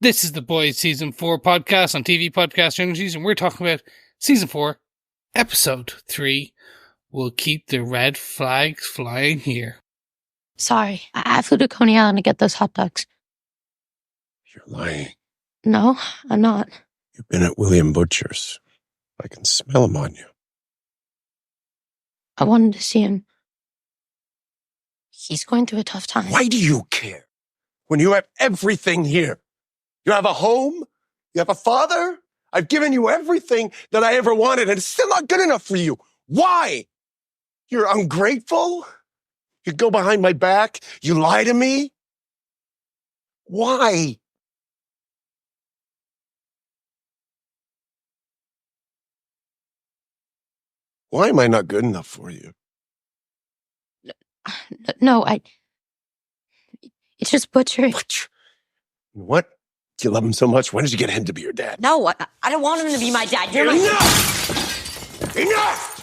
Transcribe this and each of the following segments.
This is the Boys Season 4 podcast on TV Podcast Energies, and we're talking about Season 4, Episode 3. We'll keep the red flags flying here. Sorry, I flew to Coney Island to get those hot dogs. You're lying. No, I'm not. You've been at William Butcher's. I can smell him on you. I wanted to see him. He's going through a tough time. Why do you care? When you have everything here. You have a home. You have a father. I've given you everything that I ever wanted, and it's still not good enough for you. Why? You're ungrateful? You go behind my back? You lie to me? Why? Why am I not good enough for you? No, it's just Butcher. What? Do you love him so much? When did you get him to be your dad? No, I don't want him to be my dad. You're Enough! Enough!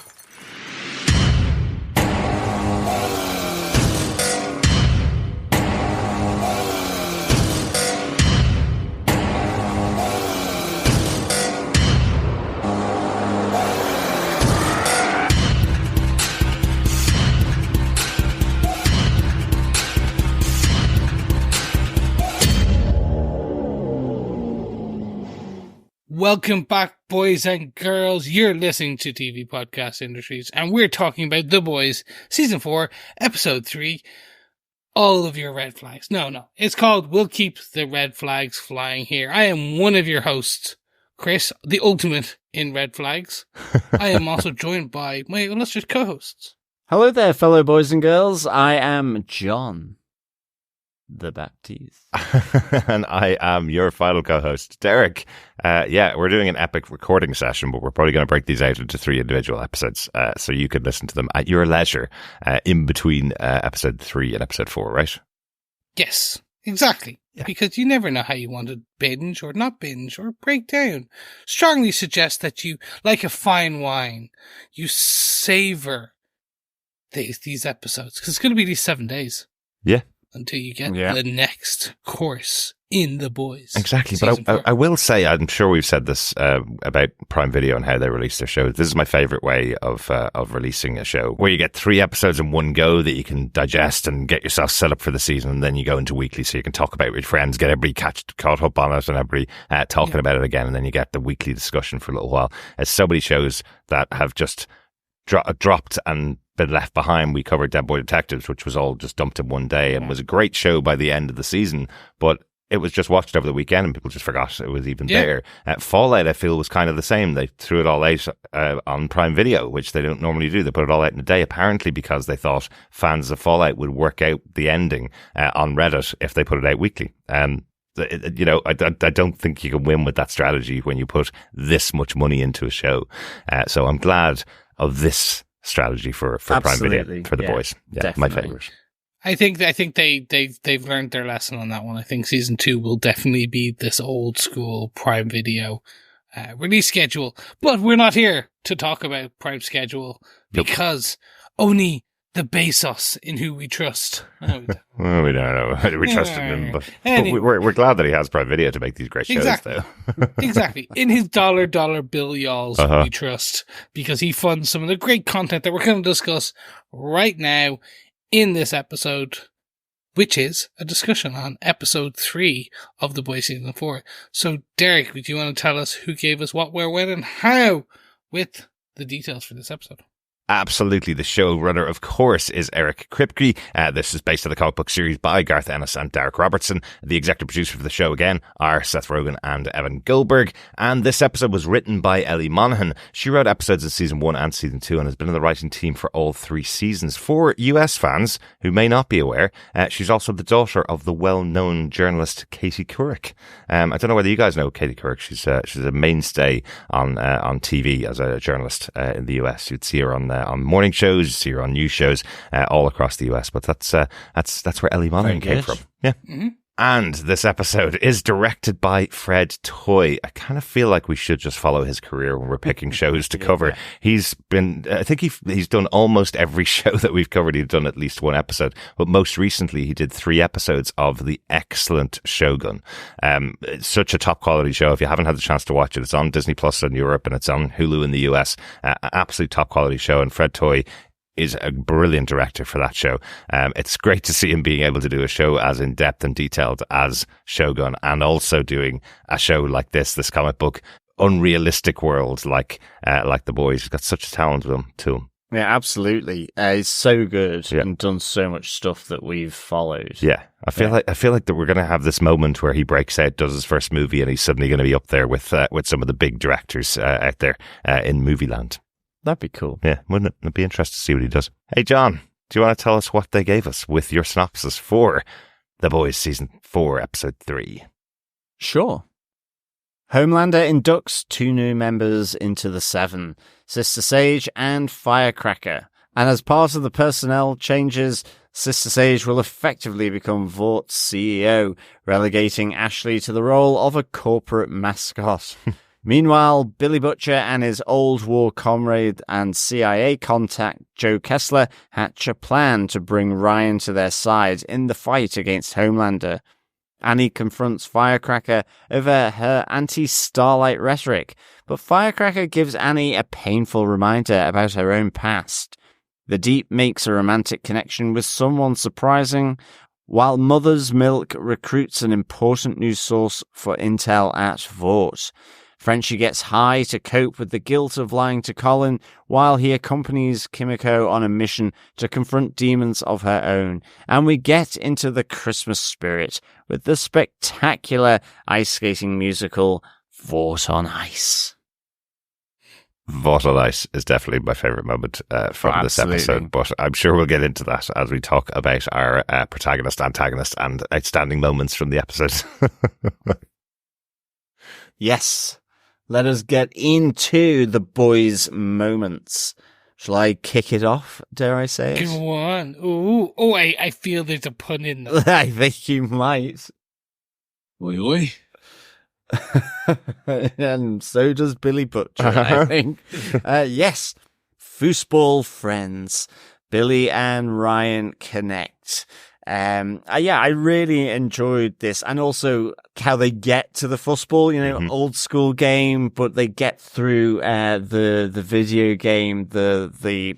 Welcome back, boys and girls. You're listening to TV Podcast Industries, and we're talking about The Boys, Season 4, Episode 3, all of your red flags. No, it's called We'll Keep the Red Flags Flying Here. I am one of your hosts, Chris, the ultimate in red flags. I am also joined by my illustrious co-hosts. Hello there, fellow boys and girls. I am John the Baptiste. And I am your final co-host, Darick. We're doing an epic recording session, but we're probably going to break these out into 3 individual episodes, so you can listen to them at your leisure in between episode 3 and episode 4, right? Yes, exactly. Yeah. Because you never know how you want to binge or not binge or break down. Strongly suggest that you, like a fine wine, you savor these episodes, because it's going to be these 7 days. Yeah. Until you get the next course in The Boys. Exactly. But I will say, I'm sure we've said this about Prime Video and how they release their shows. This is my favourite way of releasing a show, where you get 3 episodes in one go that you can digest and get yourself set up for the season, and then you go into weekly so you can talk about it with friends, get everybody caught up on it, and everybody talking about it again, and then you get the weekly discussion for a little while. There's so many shows that have just dropped and been left behind. We covered Dead Boy Detectives, which was all just dumped in one day and was a great show by the end of the season, but it was just watched over the weekend and people just forgot it was even there. Fallout, I feel, was kind of the same. They threw it all out on Prime Video, which they don't normally do. They put it all out in a day, apparently because they thought fans of Fallout would work out the ending on Reddit if they put it out weekly. I don't think you can win with that strategy when you put this much money into a show. So I'm glad of this strategy for Prime Video for The Boys. Yeah, definitely. My favorite. I think they've learned their lesson on that one. I think season 2 will definitely be this old school Prime Video release schedule. But we're not here to talk about Prime schedule because only the Bezos in who we trust. Well, we don't know. We trust him, but we're glad that he has Prime Video to make these great shows, though. Exactly. In his dollar bill y'alls we trust, because he funds some of the great content that we're going to discuss right now in this episode, which is a discussion on episode 3 of The Boys Season 4. So, Darick, do you want to tell us who gave us what, where, when, and how with the details for this episode? Absolutely. The showrunner, of course, is Eric Kripke. This is based on the comic book series by Garth, Ennis and Darick Robertson. The executive producer for the show, again, are Seth Rogen and Evan Goldberg. And this episode was written by Ellie Monahan. She wrote episodes of Season 1 and Season 2 and has been in the writing team for all 3 seasons. For US fans who may not be aware, she's also the daughter of the well-known journalist Katie Couric. I don't know whether you guys know Katie Couric. She's a mainstay on TV as a journalist in the US. You'd see her on morning shows, you see her on news shows all across the US. But that's where Ellie Monahan came from. Yeah. Mm-hmm. And this episode is directed by Fred Toye. I kind of feel like we should just follow his career when we're picking shows to cover. He's been, I think he's done almost every show that we've covered. He's done at least one episode. But most recently, he did 3 episodes of the excellent Shogun. It's such a top quality show. If you haven't had the chance to watch it, it's on Disney Plus in Europe and it's on Hulu in the US. Absolute top quality show. And Fred Toye is a brilliant director for that show. It's great to see him being able to do a show as in-depth and detailed as Shogun, and also doing a show like this comic book unrealistic world like The Boys. He's got such a talent with him too. Yeah, absolutely. He's so good and done so much stuff that we've followed. Yeah, I feel like that we're going to have this moment where he breaks out, does his first movie, and he's suddenly going to be up there with some of the big directors out there in movie land. That'd be cool. Yeah, wouldn't it? It'd be interesting to see what he does. Hey, John, do you want to tell us what they gave us with your synopsis for The Boys Season 4, Episode 3? Sure. Homelander inducts 2 new members into the 7, Sister Sage and Firecracker. And as part of the personnel changes, Sister Sage will effectively become Vaught's CEO, relegating Ashley to the role of a corporate mascot. Meanwhile, Billy Butcher and his old war comrade and CIA contact Joe Kessler hatch a plan to bring Ryan to their side in the fight against Homelander. Annie confronts Firecracker over her anti-Starlight rhetoric, but Firecracker gives Annie a painful reminder about her own past. The Deep makes a romantic connection with someone surprising, while Mother's Milk recruits an important news source for intel at Vought. Frenchie gets high to cope with the guilt of lying to Colin, while he accompanies Kimiko on a mission to confront demons of her own. And we get into the Christmas spirit with the spectacular ice skating musical Vought on Ice. Vought on Ice is definitely my favourite moment from this episode, but I'm sure we'll get into that as we talk about our protagonist, antagonist, and outstanding moments from the episode. Yes. Let us get into the boys' moments. Shall I kick it off, dare I say it? Go on. Ooh. Oh, I feel there's a pun in there. I think you might. Oi, oi. And so does Billy Butcher, I think. Yes. Foosball friends. Billy and Ryan connect. I really enjoyed this, and also how they get to the football, old school game, but they get through the video game, the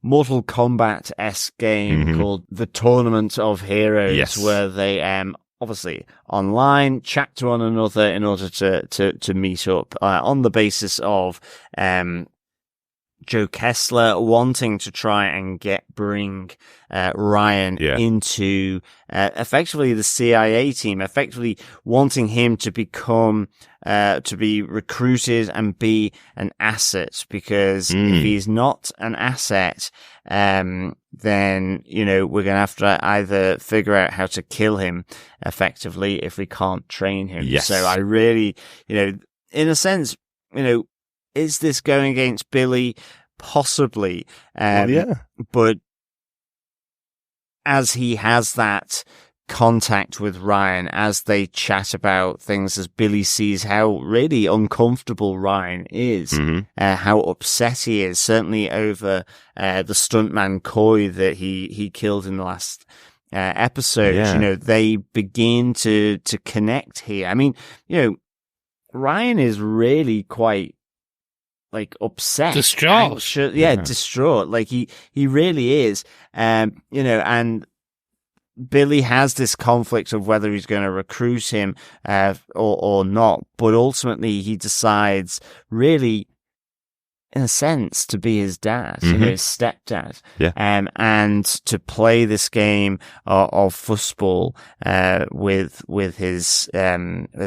Mortal Kombat-esque game called The Tournament of Heroes, where they obviously online chat to one another in order to meet up on the basis of Joe Kessler wanting to try and bring Ryan into effectively the CIA team, effectively wanting him to become to be recruited and be an asset, because if he's not an asset, then we're gonna have to either figure out how to kill him effectively if we can't train him. So I really, in a sense, is this going against Billy? Possibly. But as he has that contact with Ryan, as they chat about things, as Billy sees how really uncomfortable Ryan is, how upset he is, certainly over the stuntman Coy that he killed in the last episode, they begin to connect here. I mean, Ryan is really quite upset, distraught, anxious, distraught. Like he really is, and Billy has this conflict of whether he's going to recruit him or not. But ultimately, he decides, really, in a sense, to be his dad, his stepdad, and to play this game of football with his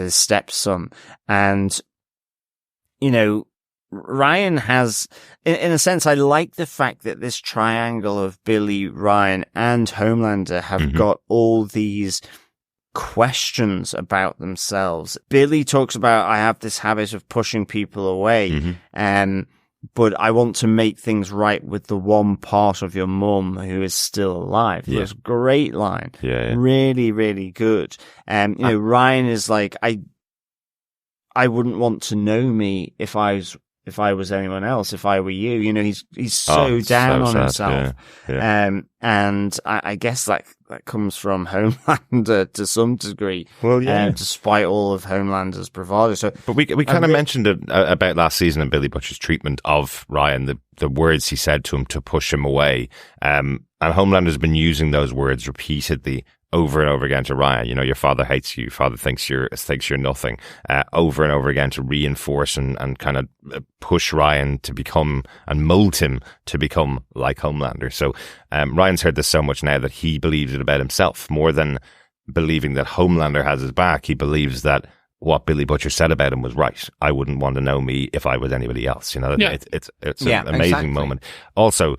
stepson, and Ryan has, in a sense, I like the fact that this triangle of Billy, Ryan, and Homelander have got all these questions about themselves. Billy talks about, I have this habit of pushing people away. but I want to make things right with the one part of your mum who is still alive. Yeah. That's a great line. Yeah. Really, really good. Ryan is like, I wouldn't want to know me if I was anyone else, if I were you. He's so down on sad. himself. Yeah. And I guess that comes from Homelander to some degree. Well, yeah. Despite all of Homelander's bravado. So, but we kind of mentioned it about last season in Billy Butcher's treatment of Ryan, the words he said to him to push him away. And Homelander's been using those words repeatedly over and over again to Ryan. Your father hates you. Your father thinks you're nothing. Over and over again to reinforce and kind of push Ryan to become and mold him to become like Homelander. So Ryan's heard this so much now that he believes it about himself more than believing that Homelander has his back. He believes that what Billy Butcher said about him was right. I wouldn't want to know me if I was anybody else. It's an amazing moment. Also,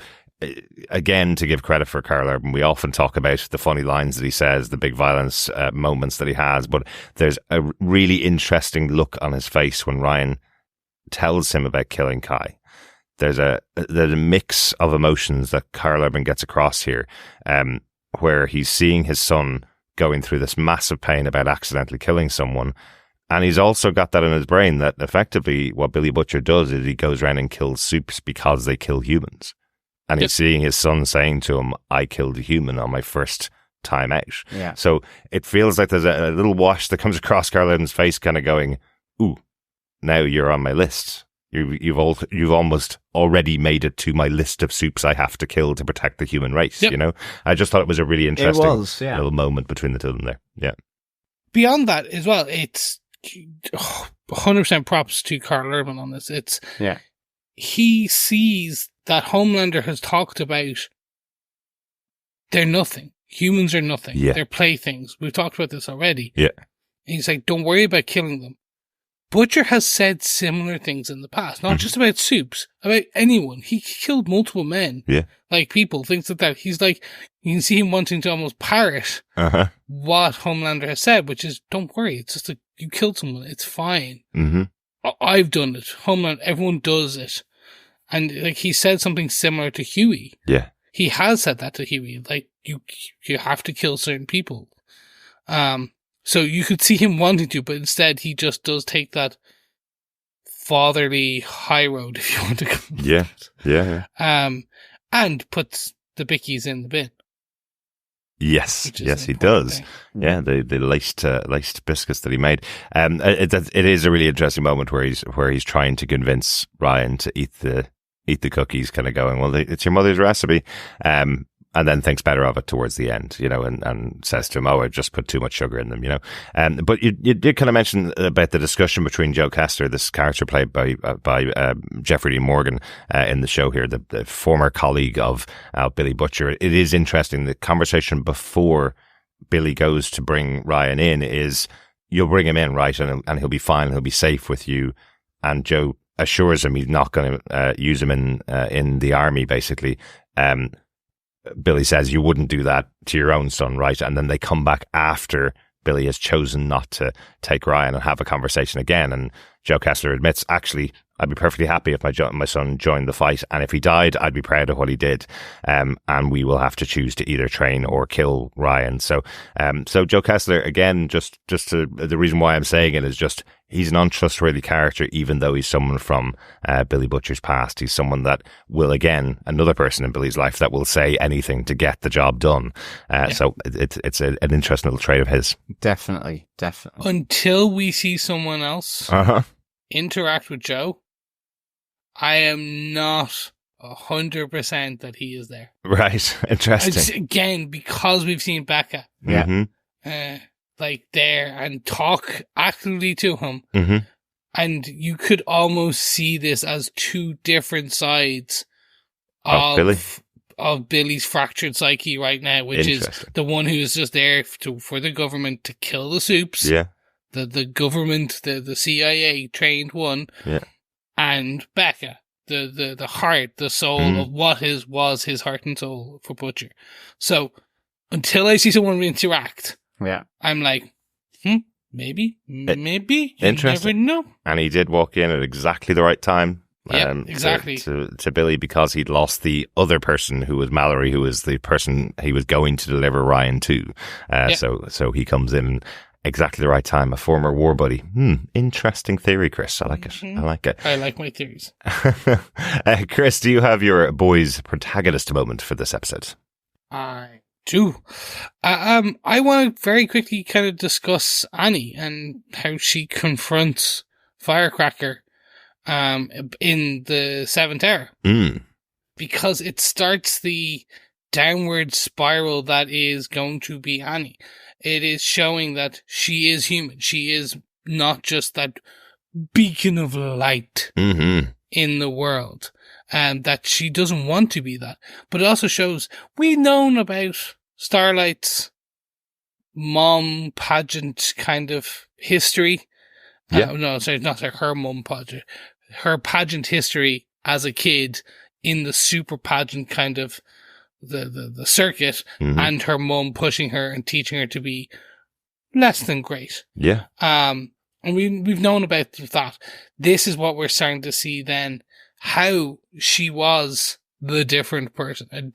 again, to give credit for Karl Urban, we often talk about the funny lines that he says, the big violence moments that he has, but there's a really interesting look on his face when Ryan tells him about killing Kai. There's a mix of emotions that Karl Urban gets across here, where he's seeing his son going through this massive pain about accidentally killing someone, and he's also got that in his brain that effectively what Billy Butcher does is he goes around and kills soups because they kill humans. And he's seeing his son saying to him, I killed a human on my first time out. Yeah. So it feels like there's a little wash that comes across Karl Urban's face kind of going, ooh, now you're on my list. You've almost already made it to my list of soups I have to kill to protect the human race. Yep. I just thought it was a really interesting little moment between the two of them there. Yeah. Beyond that as well, it's 100% props to Karl Urban on this. He sees that Homelander has talked about they're nothing. Humans are nothing. Yeah. They're playthings. We've talked about this already. Yeah. And he's like, don't worry about killing them. Butcher has said similar things in the past, not just about soups, about anyone. He killed multiple men. Yeah. Like people, things like that. He's like, you can see him wanting to almost parrot what Homelander has said, which is, don't worry. It's just you killed someone. It's fine. Mm-hmm. I've done it. Homeland, everyone does it. And like he said something similar to Huey. Yeah. He has said that to Huey. Like you have to kill certain people. So you could see him wanting to, but instead he just does take that fatherly high road, if you want to call it. Yeah. And puts the bickies in the bin. Yes, he does. Thing. Yeah, the laced biscuits that he made. It is a really interesting moment where he's trying to convince Ryan to eat the cookies, kind of going, well, it's your mother's recipe, and then thinks better of it towards the end, and says to him, oh, I just put too much sugar in them, But you did kind of mention about the discussion between Joe Kessler, this character played by Jeffrey Dean Morgan in the show here, the former colleague of Billy Butcher. It is interesting. The conversation before Billy goes to bring Ryan in is, you'll bring him in, right, and he'll be fine, he'll be safe with you. And Joe assures him he's not going to use him in the army, basically. Billy says, you wouldn't do that to your own son, right? And then they come back after Billy has chosen not to take Ryan and have a conversation again. And Joe Kessler admits, actually, I'd be perfectly happy if my son joined the fight. And if he died, I'd be proud of what he did. And we will have to choose to either train or kill Ryan. So Joe Kessler, again, just the reason why I'm saying it is just, he's an untrustworthy character, even though he's someone from Billy Butcher's past. He's someone that will, again, another person in Billy's life that will say anything to get the job done. So it's an interesting little trait of his. Definitely. Until we see someone else interact with Joe, I am not 100% that he is there. Right. Interesting. Again, because we've seen Becca. Yeah. Like there and talk actively to him. Mm-hmm. And you could almost see this as two different sides of Billy's fractured psyche right now, which is the one who is just there for the government to kill the soups. Yeah. The government, the CIA trained one. Yeah. And Becca, the heart, the soul of what was his heart and soul for Butcher. So until I see someone interact, I'm like, maybe. You never know. And he did walk in at exactly the right time exactly. To Billy, because he'd lost the other person who was Mallory, who was the person he was going to deliver Ryan to. So he comes in exactly the right time, a former war buddy. Interesting theory, Chris. I like it. I like it. I like my theories. Chris, do you have your boys' protagonist moment for this episode? I do. I want to very quickly kind of discuss Annie and how she confronts Firecracker in the Seventh Era. Because it starts the downward spiral that is going to be Annie. It is showing that she is human. She is not just that beacon of light in the world. And that she doesn't want to be that. But it also shows we've known about Starlight's mom pageant kind of history. Her mom pageant. Her pageant history as a kid in the super pageant kind of the circuit, and her mum pushing her and teaching her to be less than great. Yeah. And we've known about that. This is what we're starting to see then, how she was the different person, and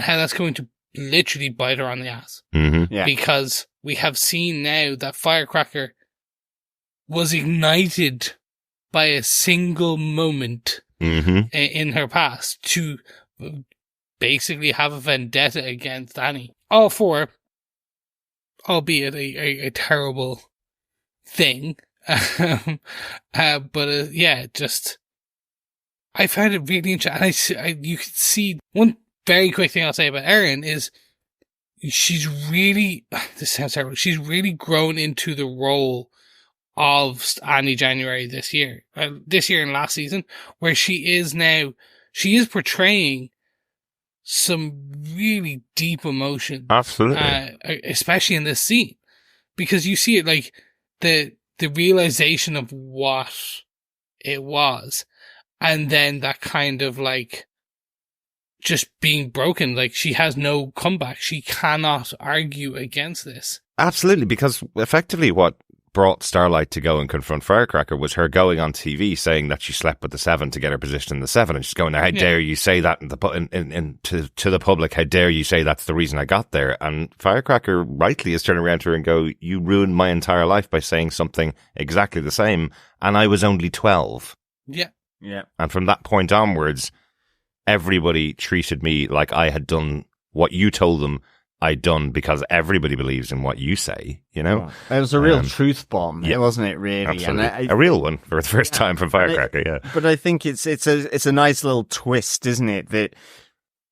how that's going to literally bite her on the ass. Yeah. Because we have seen now that Firecracker was ignited by a single moment in her past to basically have a vendetta against Annie. All for, albeit a terrible thing. Just, I found it really interesting. You could see, one very quick thing I'll say about Erin is she's really, this sounds terrible, she's really grown into the role of Annie January this year and last season, where she is portraying some really deep emotion. Absolutely. Especially in this scene. Because you see it like the realization of what it was, and then that kind of like just being broken. Like, she has no comeback. She cannot argue against this. Absolutely, because effectively what brought Starlight to go and confront Firecracker was her going on TV saying that she slept with the Seven to get her position in the Seven, and she's going, "How dare you say that to the public? How dare you say that's the reason I got there?" And Firecracker rightly is turning around to her and go, "You ruined my entire life by saying something exactly the same, and I was only 12." Yeah. And from that point onwards, everybody treated me like I had done what you told them I'd done, because everybody believes in what you say, you know? It was a real truth bomb, wasn't it, really? Absolutely. And a real one for the first time from Firecracker, But I think it's a nice little twist, isn't it? That,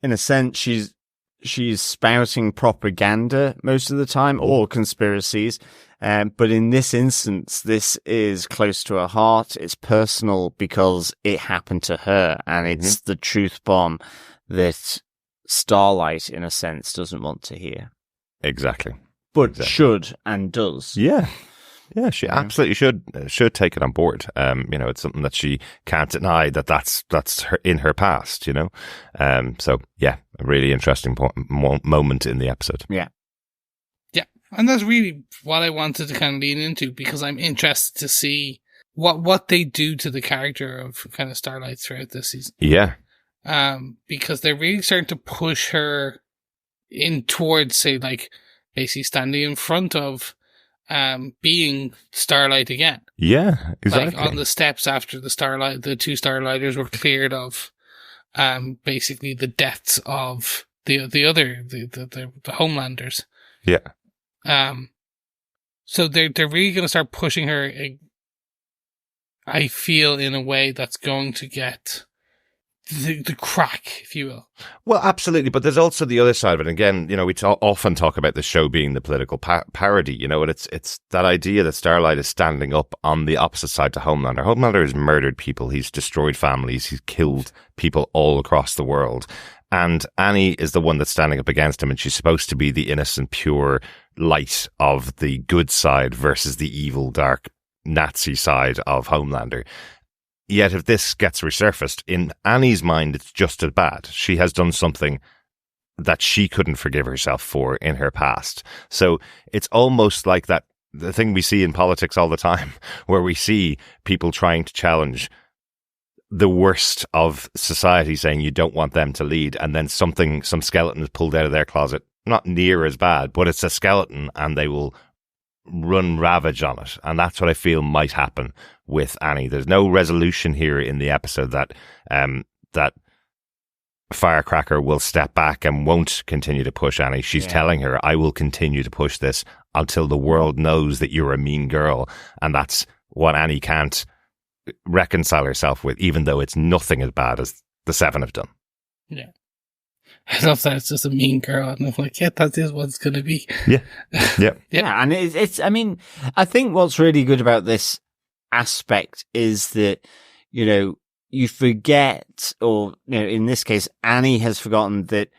in a sense, she's spouting propaganda most of the time, or conspiracies. But in this instance, this is close to her heart. It's personal because it happened to her, and it's the truth bomb that Starlight, in a sense, doesn't want to hear. Exactly. But should and does. Yeah. Yeah, she absolutely should take it on board. It's something that she can't deny that's her, in her past, you know? So, yeah, a really interesting moment in the episode. Yeah. Yeah, and that's really what I wanted to kind of lean into, because I'm interested to see what they do to the character of kind of Starlight throughout this season. Yeah. Because they're really starting to push her in towards, say, like, basically standing in front of being Starlight again. Yeah, exactly. Like on the steps after the two Starlighters were cleared of basically the deaths of the Homelanders. Yeah. So they're really going to start pushing her, I feel, in a way that's going to get the crack, if you will. Well, absolutely. But there's also the other side of it. Again, you know, we often talk about the show being the political parody, you know, and it's that idea that Starlight is standing up on the opposite side to Homelander. Homelander has murdered people. He's destroyed families. He's killed people all across the world. And Annie is the one that's standing up against him, and she's supposed to be the innocent, pure light of the good side versus the evil, dark Nazi side of Homelander. Yet if this gets resurfaced, in Annie's mind, it's just as bad. She has done something that she couldn't forgive herself for in her past. So it's almost like that, the thing we see in politics all the time, where we see people trying to challenge the worst of society saying you don't want them to lead, and then some skeleton is pulled out of their closet, not near as bad, but it's a skeleton, and they will run ravage on it. And that's what I feel might happen with Annie. There's no resolution here in the episode that Firecracker will step back and won't continue to push Annie. She's telling her, I will continue to push this until the world knows that you're a mean girl. And that's what Annie can't reconcile herself with, even though it's nothing as bad as the Seven have done. Yeah. I love that it's just a mean girl. And I'm like, yeah, that is what it's going to be. Yeah. Yeah. Yeah. And it's, I mean, I think what's really good about this aspect is that, you know, you forget, or, you know, in this case, Annie has forgotten that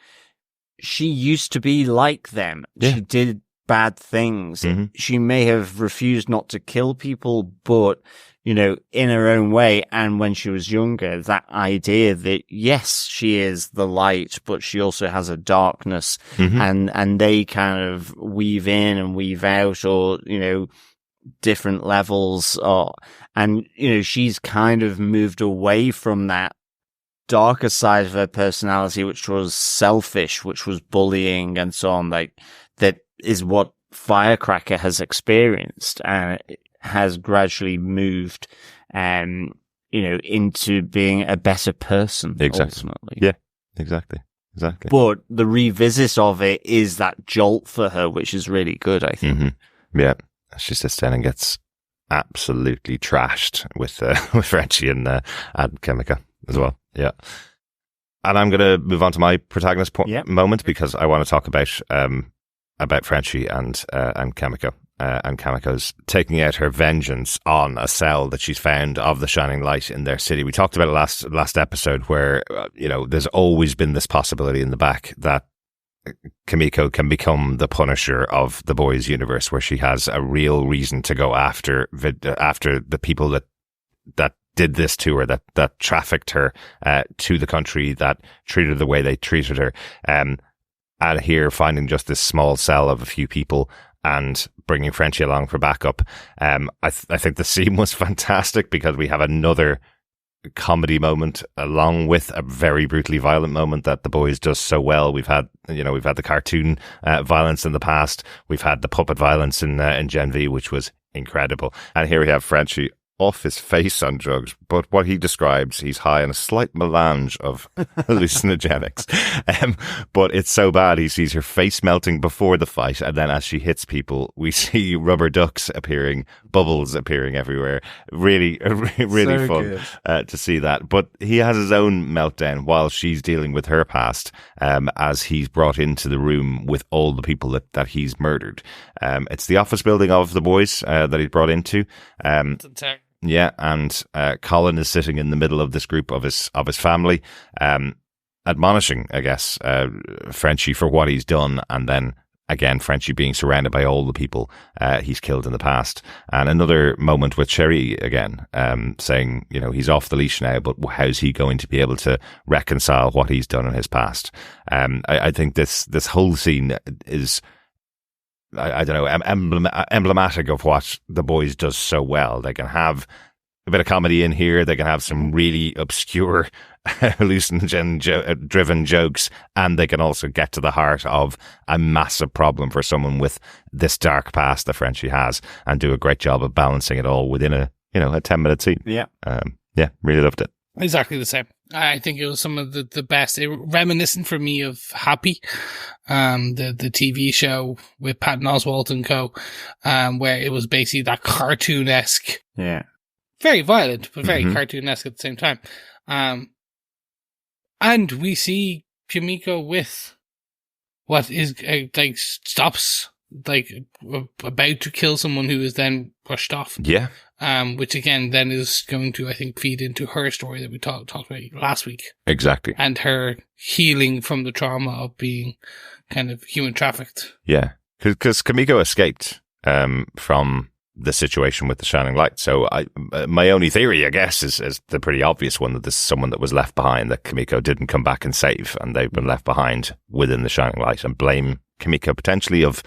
she used to be like them. Yeah. She did bad things. Mm-hmm. She may have refused not to kill people, but, you know, in her own way. And when she was younger, that idea that, yes, she is the light, but she also has a darkness, and they kind of weave in and weave out, or, you know, different levels, or, and, you know, she's kind of moved away from that darker side of her personality, which was selfish, which was bullying and so on. Like, that is what Firecracker has experienced, and has gradually moved, you know, into being a better person. Ultimately. Yeah, exactly. But the revisit of it is that jolt for her, which is really good, I think. Mm-hmm. Yeah. She sits down and gets absolutely trashed with Frenchie and Kimiko as well. Yeah. And I'm going to move on to my protagonist moment, because I want to talk about Frenchie and Kimiko. And Kamiko's taking out her vengeance on a cell that she's found of the Shining Light in their city. We talked about it last episode, where you know, there's always been this possibility in the back that Kimiko can become the Punisher of the boys' universe, where she has a real reason to go after the people that did this to her, that trafficked her to the country, that treated her the way they treated her. And here, finding just this small cell of a few people and bringing Frenchie along for backup. I think the scene was fantastic, because we have another comedy moment along with a very brutally violent moment that the boys does so well. We've had the cartoon violence in the past. We've had the puppet violence in Gen V, which was incredible. And here we have Frenchie off his face on drugs, but what he describes, he's high on a slight melange of hallucinogenics. But it's so bad, he sees her face melting before the fight, and then as she hits people, we see rubber ducks appearing, bubbles appearing everywhere. Really so fun to see that. But he has his own meltdown while she's dealing with her past, as he's brought into the room with all the people that he's murdered. It's the office building of the boys that he's brought into. Yeah, and Colin is sitting in the middle of this group of his family, admonishing, I guess, Frenchie for what he's done, and then again Frenchie being surrounded by all the people he's killed in the past. And another moment with Sherry again, saying, you know, he's off the leash now, but how's he going to be able to reconcile what he's done in his past? I think this whole scene is, I don't know, emblematic of what the boys does so well. They can have a bit of comedy in here. They can have some really obscure, hallucinogen-driven jokes, and they can also get to the heart of a massive problem for someone with this dark past that Frenchie has, and do a great job of balancing it all within a 10-minute scene. Yeah. Yeah, really loved it. Exactly the same. I think it was some of the best. Reminiscent for me of Happy, the TV show with Patton Oswalt and co, where it was basically that cartoon-esque. Yeah. Very violent, but very cartoon-esque at the same time. And we see Kimiko with what is stops, about to kill someone who is then pushed off. Yeah. Which again then is going to, I think, feed into her story that we talked about last week. Exactly. And her healing from the trauma of being kind of human trafficked. Yeah. Because Kimiko escaped from the situation with the Shining Light. So my only theory, I guess, is the pretty obvious one, that this is someone that was left behind, that Kimiko didn't come back and save, and they've been left behind within the Shining Light, and blame Kimiko potentially of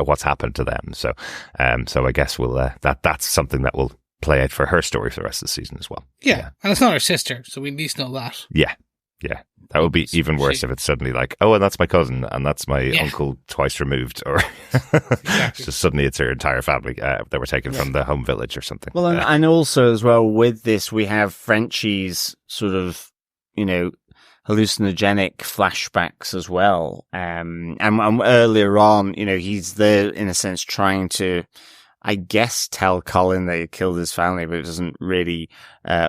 what's happened to them. So I guess we'll that's something that will play out for her story for the rest of the season as well. Yeah. And it's not her sister, so we at least know that. Yeah. That would be even worse if it's suddenly like, oh, and that's my cousin, and that's my uncle twice removed, or just suddenly it's her entire family that were taken from the home village or something. Well, and also as well with this, we have Frenchie's sort of, hallucinogenic flashbacks as well. And earlier on, he's there in a sense trying to, I guess, tell Colin that he killed his family, but it doesn't really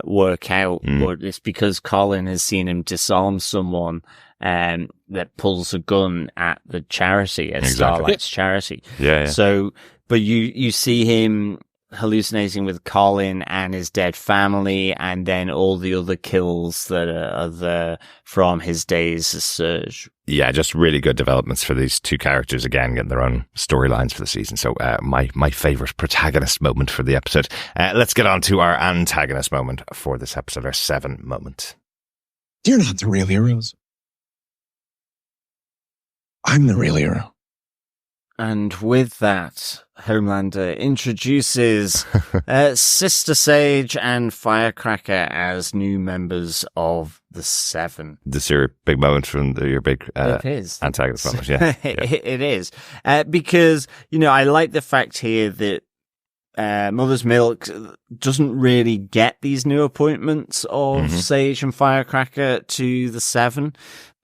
work out. But it's because Colin has seen him disarm someone that pulls a gun at the charity, at Starlight's charity. Yeah. So, but you see him hallucinating with Colin and his dead family, and then all the other kills that are there from his days as Surge. Yeah, just really good developments for these two characters, again, getting their own storylines for the season. So my favourite protagonist moment for the episode. Let's get on to our antagonist moment for this episode, our 7 moment. You're not the real heroes. I'm the real hero. And with that, Homelander introduces Sister Sage and Firecracker as new members of the Seven. This is your big moment from your big antagonist moment, yeah. It is. Because, I like the fact here that Mother's Milk doesn't really get these new appointments of Sage and Firecracker to the Seven.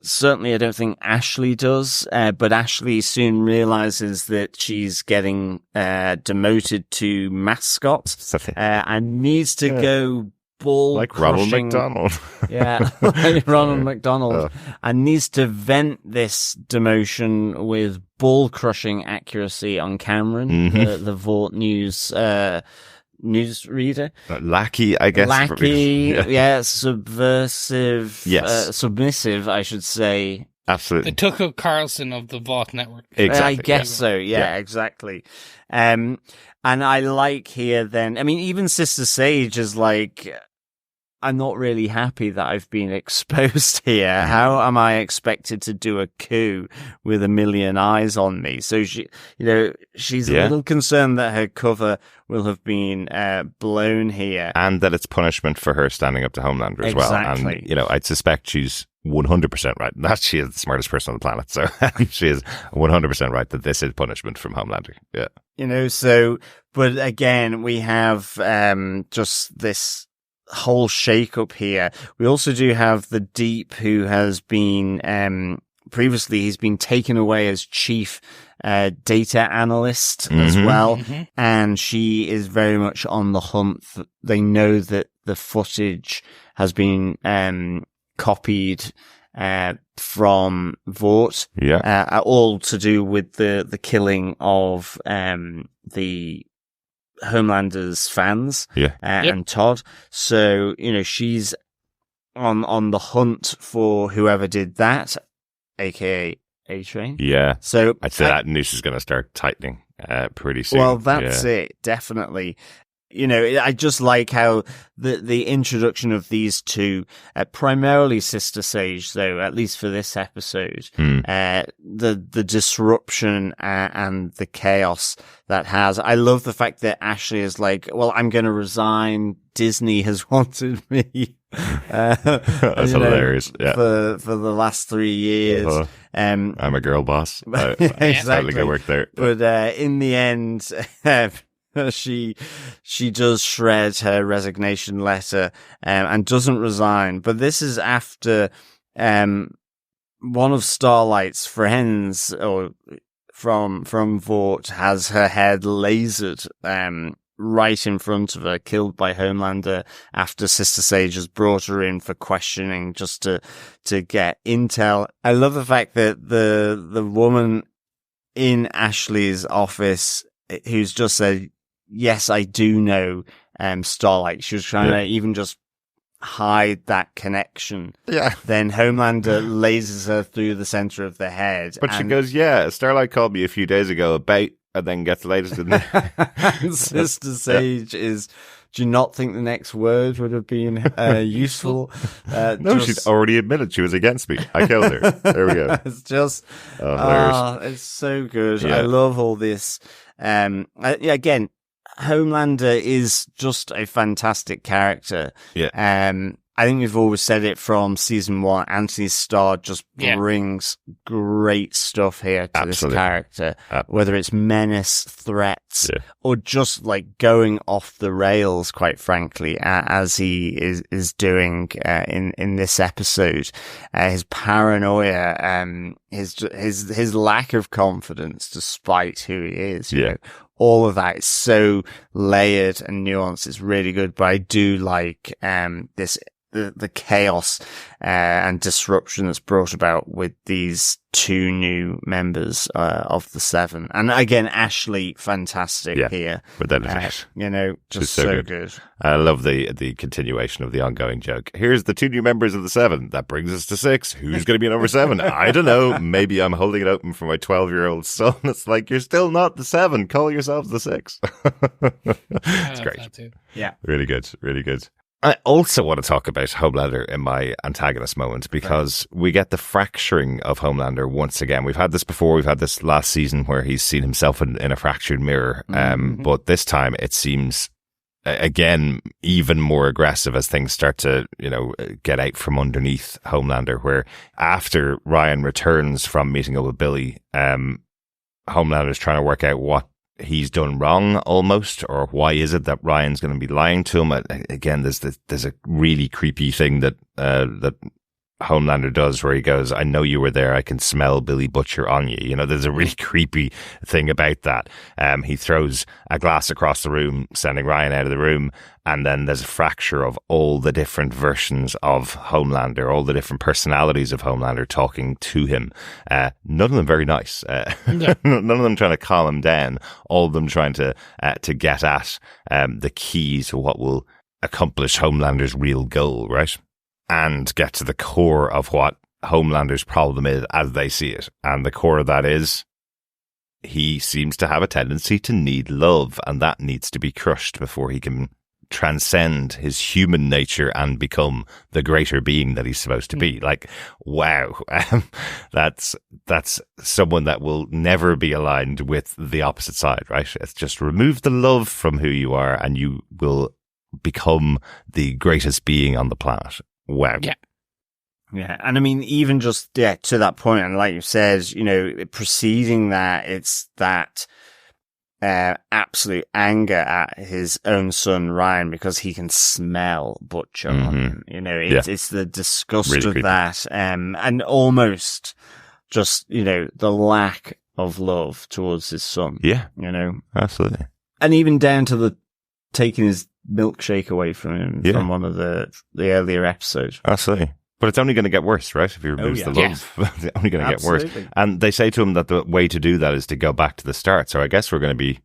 Certainly, I don't think Ashley does, but Ashley soon realizes that she's getting demoted to mascot and needs to go ball like crushing. Ronald McDonald. Yeah, like Ronald McDonald. And needs to vent this demotion with ball crushing accuracy on Cameron, the Vought newsreader. Lackey, I guess. Subversive. Yes. Submissive, I should say. Absolutely. The Tucker Carlson of the Vought network. Exactly. I guess so. Yeah, exactly. And I like here then, even Sister Sage is like, I'm not really happy that I've been exposed here. How am I expected to do a coup with a million eyes on me? So she's a little concerned that her cover will have been blown here. And that it's punishment for her standing up to Homelander as well. And, I'd suspect she's 100% right. That she is the smartest person on the planet. So she is 100% right that this is punishment from Homelander. Yeah. But again, we have just this whole shake-up here. We also do have the Deep, who has been previously he's been taken away as chief data analyst as well, and she is very much on the hunt. They know that the footage has been copied from Vought, all to do with the killing of the Homelander's fans, and Todd. So, she's on the hunt for whoever did that, aka A-Train. Yeah. So I'd say that noose is going to start tightening pretty soon. Well, that's it, definitely. I just like how the introduction of these two, primarily Sister Sage, though, at least for this episode, the disruption and the chaos that has. I love the fact that Ashley is like, well, I'm going to resign. Disney has wanted me. That's hilarious. Yeah. For the last 3 years. I'm a girl boss. Exactly. I work there. But in the end, she does shred her resignation letter and doesn't resign. But this is after one of Starlight's friends, or from Vought, has her head lasered right in front of her, killed by Homelander after Sister Sage has brought her in for questioning just to get intel. I love the fact that the woman in Ashley's office who's just said, yes, I do know Starlight. She was trying to even just hide that connection. Yeah. Then Homelander lasers her through the center of the head. But she goes, yeah, Starlight called me a few days ago about, and then gets lasers in there. Sister Sage is, do you not think the next word would have been useful? No, she'd already admitted she was against me. I killed her. There we go. It's just, it's so good. Yeah. I love all this. Again, Homelander is just a fantastic character. Yeah. I think we've always said it from season 1. Anthony Starr just brings great stuff here to this character, whether it's menace, threats, or just like going off the rails, quite frankly, as he is doing in this episode. His paranoia, his lack of confidence despite who he is. You know, all of that is so layered and nuanced. It's really good, but I do like the chaos and disruption that's brought about with these 2 new members of the 7. And again, Ashley, fantastic here. Without a doubt. You know, just so good. I love the continuation of the ongoing joke. Here's the 2 new members of the 7. That brings us to 6. Who's going to be number 7? I don't know. Maybe I'm holding it open for my 12-year-old son. It's like, you're still not the 7. Call yourselves the 6. It's great. Yeah. Really good. Really good. I also want to talk about Homelander in my antagonist moment, because we get the fracturing of Homelander once again. We've had this before. We've had this last season where he's seen himself in a fractured mirror. But this time it seems, again, even more aggressive as things start to, get out from underneath Homelander, where after Ryan returns from meeting up with Billy, Homelander's trying to work out what he's done wrong almost, or why is it that Ryan's going to be lying to him. Again, there's a really creepy thing that Homelander does where he goes, I know you were there, I can smell Billy Butcher on you. There's a really creepy thing about that. He throws a glass across the room, sending Ryan out of the room, and then there's a fracture of all the different versions of Homelander, all the different personalities of Homelander talking to him. None of them very nice. None of them trying to calm him down. All of them trying to get at the key to what will accomplish Homelander's real goal, right? And get to the core of what Homelander's problem is as they see it. And the core of that is he seems to have a tendency to need love, and that needs to be crushed before he can transcend his human nature and become the greater being that he's supposed to be. Like, wow. That's someone that will never be aligned with the opposite side, right? It's just remove the love from who you are and you will become the greatest being on the planet. Wow. Yeah. And I mean, even just to that point, and like you said, preceding that, it's that absolute anger at his own son Ryan because he can smell Butcher on him. It's the disgust really of creepy. That, and almost just the lack of love towards his son. Yeah, absolutely. And even down to the taking his milkshake away from him from one of the earlier episodes. Absolutely. But it's only going to get worse, right? If you remove the love, it's only going to get worse. And they say to him that the way to do that is to go back to the start. So I guess we're going to be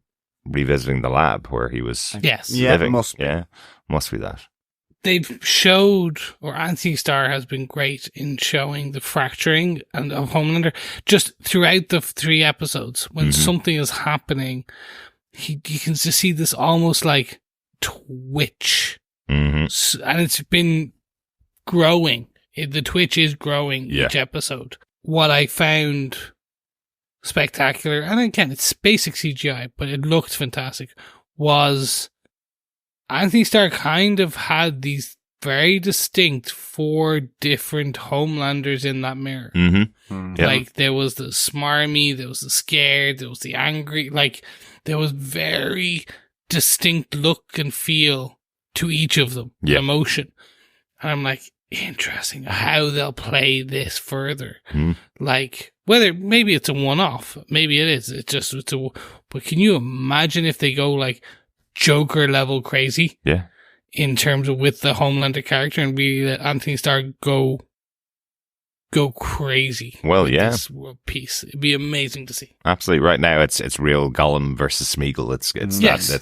revisiting the lab where he was living. Must be. Yeah, must be that. They've showed, or Anthony Starr has been great in showing the fracturing of Homelander just throughout the 3 episodes. When something is happening, you can just see this almost like twitch, and it's been growing. The twitch is growing each episode. What I found spectacular, and again, it's basic CGI, but it looked fantastic, was Anthony Starr kind of had these very distinct 4 different Homelanders in that mirror. Like, there was the smarmy, there was the scared, there was the angry, like, there was very distinct look and feel to each of them, emotion. And I'm like, interesting how they'll play this further. Like, whether maybe it's a one-off, maybe it is. But can you imagine if they go like Joker level crazy? Yeah. In terms of with the Homelander character and really let Anthony Starr go crazy. Well, this piece. It'd be amazing to see. Absolutely. Right now, it's real Gollum versus Smeagol. It's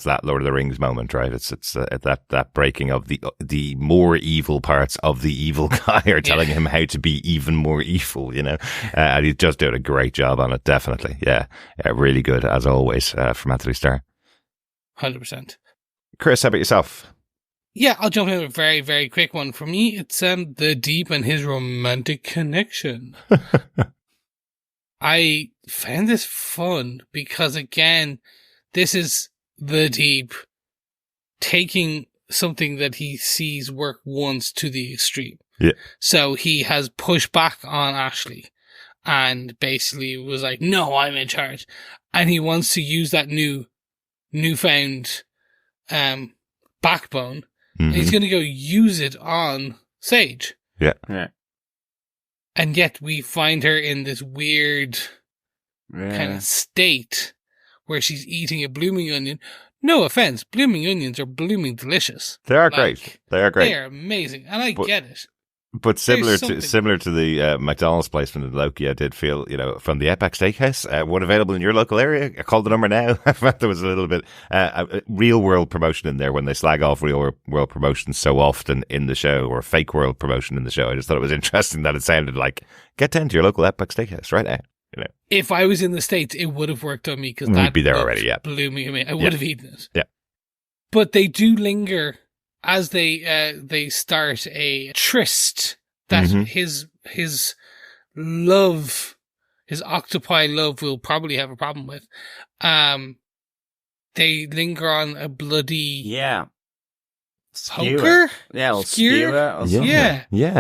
that Lord of the Rings moment, right? It's that breaking of the more evil parts of the evil guy are telling him how to be even more evil. And he's just doing a great job on it. Definitely, yeah, really good as always from Anthony Starr. 100%. Chris, how about yourself? Yeah, I'll jump in with a very, very quick one. For me, it's the Deep and his romantic connection. I found this fun because, again, this is, the Deep taking something that he sees work once to the extreme. Yeah. So he has pushed back on Ashley and basically was like, no, I'm in charge. And he wants to use that newfound backbone. And he's going to go use it on Sage. Yeah. And yet we find her in this weird kind of state where she's eating a blooming onion. No offense, blooming onions are blooming delicious. They are great. They are great. They are amazing, and I get it. But similar to the McDonald's placement in Loki, I did feel, from the Epic Steakhouse, one available in your local area. I called the number now. I felt there was a little bit real world promotion in there when they slag off real world promotion so often in the show, or fake world promotion in the show. I just thought it was interesting that it sounded like, get down to your local Epic Steakhouse right now. If I was in the States, it would have worked on me because we'd be there already. Yeah, blew me away. I would have eaten it. Yeah, but they do linger as they start a tryst that his love, his octopi love, will probably have a problem with. They linger on a bloody poker. Skewer. Yeah,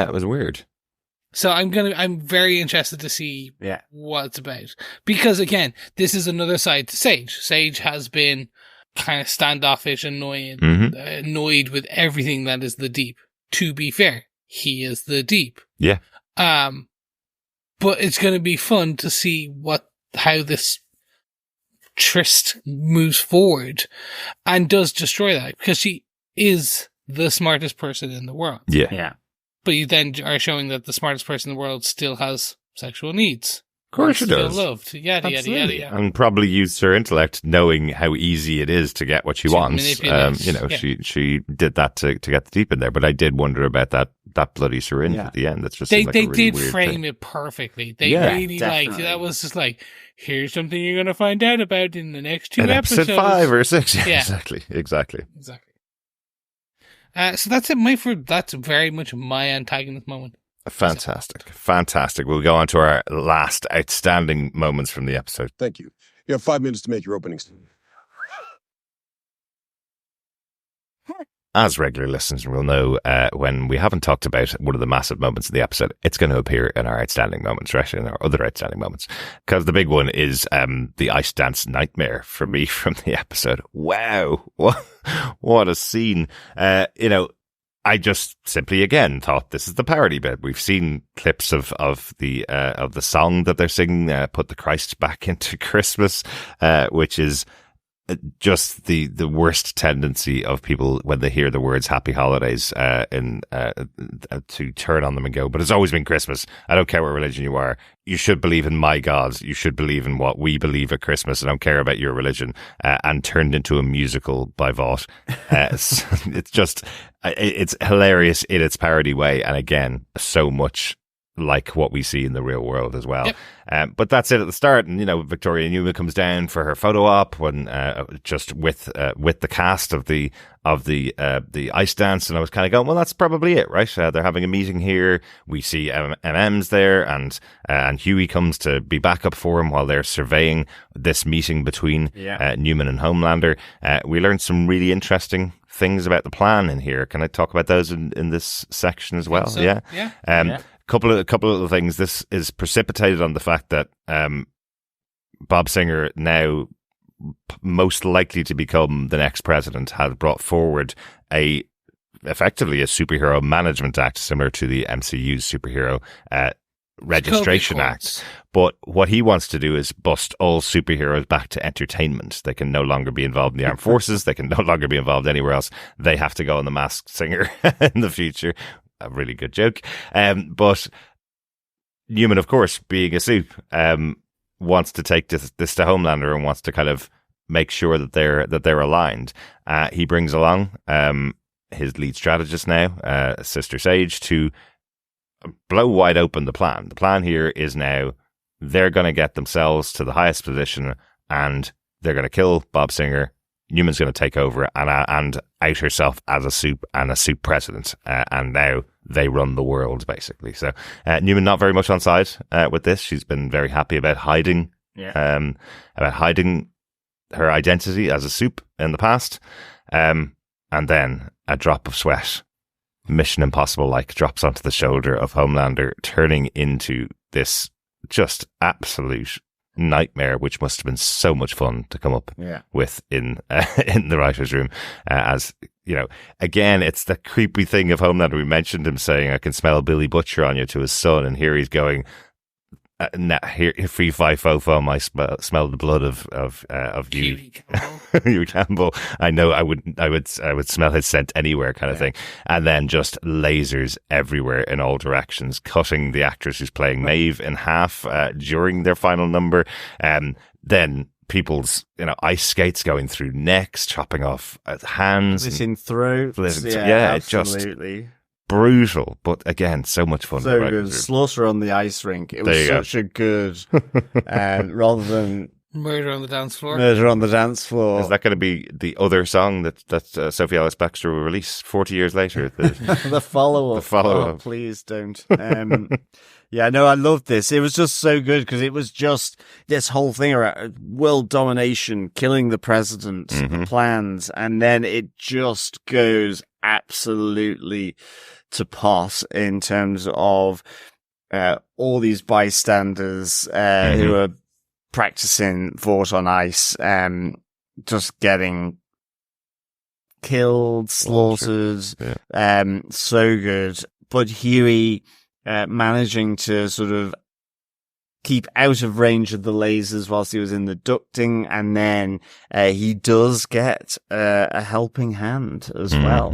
it was weird. So I'm very interested to see what it's about. Because again, this is another side to Sage. Sage has been kind of standoffish, annoyed with everything that is the Deep. To be fair, he is the Deep. Yeah. But it's going to be fun to see how this tryst moves forward and does destroy that, because she is the smartest person in the world. Yeah. But you then are showing that the smartest person in the world still has sexual needs. Of course she still does. Loved. Yada. And probably used her intellect, knowing how easy it is to get what she wants. She did that to get the Deep in there. But I did wonder about that bloody syringe at the end. That's just they really did weird frame thing. it perfectly. They really liked it. That was just like, here's something you're going to find out about in the next 2 episodes. Episode 5 or 6. Yeah. Exactly. So that's it, that's very much my antagonist moment. Fantastic. We'll go on to our last outstanding moments from the episode. Thank you. You have 5 minutes to make your opening statement. As regular listeners will know, when we haven't talked about one of the massive moments of the episode, it's going to appear in our outstanding moments, right? In our other outstanding moments. Because the big one is the ice dance nightmare for me from the episode. Wow. What a scene. I just simply again thought this is the parody bit. We've seen clips of the song that they're singing, Put the Christ Back into Christmas, which is just the worst tendency of people when they hear the words Happy Holidays to turn on them and go, but it's always been Christmas. I don't care what religion you are. You should believe in my God. You should believe in what we believe at Christmas. I don't care about your religion. And turned into a musical by Vought. It's just, it's hilarious in its parody way. And again, so much like what we see in the real world as well. Yep. But that's it at the start. And, Victoria Newman comes down for her photo op when, just with the cast of the ice dance. And I was kind of going, well, that's probably it, right? They're having a meeting here. We see MM's there and Huey comes to be backup for him while they're surveying this meeting between Newman and Homelander. We learned some really interesting things about the plan in here. Can I talk about those in this section as well? So, yeah. Couple of things. This is precipitated on the fact that Bob Singer, now most likely to become the next president, had brought forward effectively a superhero management act similar to the MCU's superhero registration act. But what he wants to do is bust all superheroes back to entertainment. They can no longer be involved in the armed forces. They can no longer be involved anywhere else. They have to go on The Masked Singer in the future. A really good joke. But Newman, of course, being a soup, wants to take this to Homelander and wants to kind of make sure that they're aligned. He brings along his lead strategist now, Sister Sage, to blow wide open the plan. The plan here is now they're going to get themselves to the highest position and they're going to kill Bob Singer. Newman's going to take over and out herself as a soup and a soup president. And now they run the world, basically. So Newman not very much on side with this. She's been very happy about hiding her identity as a soup in the past. And then a drop of sweat, Mission Impossible like, drops onto the shoulder of Homelander, turning into this just absolute nightmare, which must have been so much fun to come up with in the writer's room. As you know, again, it's the creepy thing of Homelander. We mentioned him saying, "I can smell Billy Butcher on you" to his son, and here he's going, "Here, free five fofo, I smell the blood of you, you Campbell. I know, I would smell his scent anywhere," kind of thing. And then just lasers everywhere in all directions, cutting the actress who's playing Maeve in half during their final number. Then people's ice skates going through necks, chopping off hands, Slitting throats. Yeah, absolutely. Just brutal, but again, so much fun. So good. Slaughter on the ice rink. It was such a good, rather than Murder on the Dance Floor. Murder on the Dance Floor. Is that going to be the other song that Sophie Ellis-Bextor will release 40 years later? The follow-up. The follow-up. Oh, please don't. Yeah, no, I loved this. It was just so good because it was just this whole thing around world domination, killing the president, the plans, and then it just goes absolutely to pot in terms of all these bystanders who are practicing Vought on ice, just getting killed, slaughtered. So good. But Huey managing to sort of keep out of range of the lasers whilst he was in the ducting, and then he does get a helping hand as well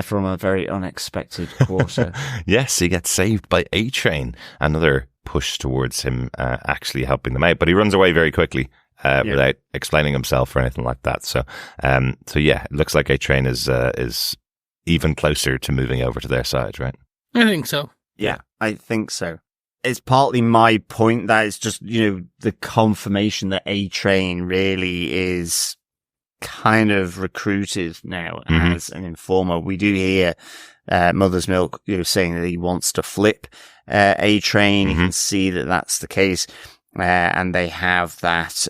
from a very unexpected quarter. Yes, he gets saved by A-Train, another push towards him actually helping them out, but he runs away very quickly without explaining himself or anything like that. So yeah, it looks like A-Train is even closer to moving over to their side, right? I think so. Yeah, I think so. It's partly my point that it's just, the confirmation that A-Train really is kind of recruited now as an informer. We do hear Mother's Milk saying that he wants to flip A-Train. You can see that that's the case. And they have that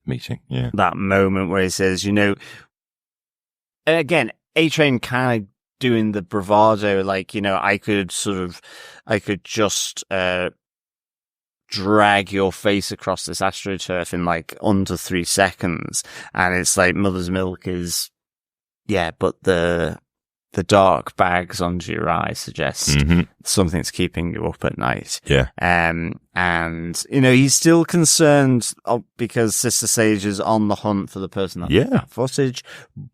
meeting, that moment where he says, again, A-Train kind of doing the bravado, like, I could just drag your face across this astroturf in like under 3 seconds. And it's like Mother's Milk is, but the dark bags under your eyes suggest something's keeping you up at night. Yeah. And, he's still concerned because Sister Sage is on the hunt for the person that took that footage.